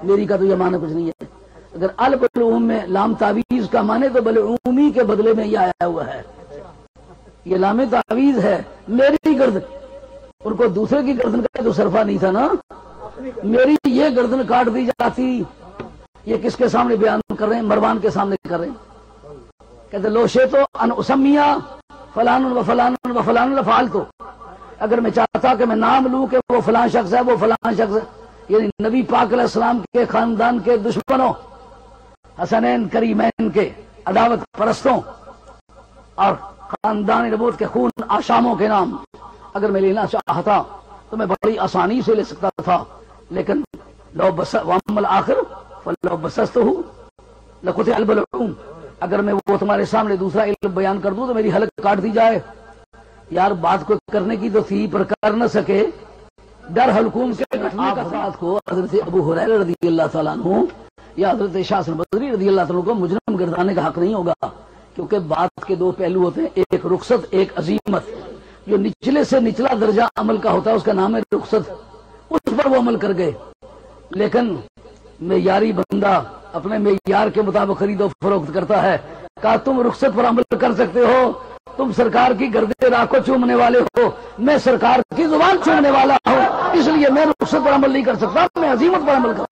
میری کا تو یہ معنی کچھ نہیں ہے. اگر البلعوم میں لام تعویذ کا معنی تو بلعومی کے بدلے میں یہ آیا ہوا ہے. یہ لام تعویذ ہے. میری گردن، ان کو دوسرے کی گردن کا تو صرفہ نہیں تھا نا. میری یہ گردن کاٹ دی جاتی. یہ کس کے سامنے بیان کر رہے ہیں؟ مروان کے سامنے کر رہے ہیں. کہتے لو شئتو ان اسمیہ فلان و فلان و فلان لفعلتو، اگر میں چاہتا کہ میں نام لوں کہ وہ فلان شخص ہے، وہ فلان شخص ہے، یعنی نبی پاک علیہ السلام کے خاندان کے دشمنوں، حسنین کریمین کے عداوت پرستوں اور خاندان نبوت کے خون آشاموں کے نام اگر میں لینا چاہتا تو میں بڑی آسانی سے لے سکتا تھا. لیکن لو بس وامل آخر فلو بسست ہوں لقطع البلعوم، اگر میں وہ تمہارے سامنے دوسرا علم بیان کر دوں تو میری حلق کاٹ دی جائے. یار بات کو کرنے کی تو تھی پر کر نہ سکے. ڈر حلقوم کے گھٹنے کا ساتھ کو حضرت ابو ہریرہ رضی اللہ تعالیٰ عنہ یا حضرت شاہ بصری رضی اللہ تعالیٰ عنہ کو مجرم گردانے کا حق نہیں ہوگا، کیونکہ بات کے دو پہلو ہوتے ہیں، ایک رخصت ایک عزیمت. جو نچلے سے نچلا درجہ عمل کا ہوتا ہے اس کا نام ہے رخصت، اس پر وہ عمل کر گئے. لیکن معیاری بندہ اپنے معیار کے مطابق خرید و فروخت کرتا ہے. کہا تم رخصت پر عمل کر سکتے ہو، تم سرکار کی گردے راہ کو چومنے والے ہو، میں سرکار کی زبان چومنے والا ہوں، اس لیے میں رخصت پر عمل نہیں کر سکتا، میں عزیمت پر عمل کروں.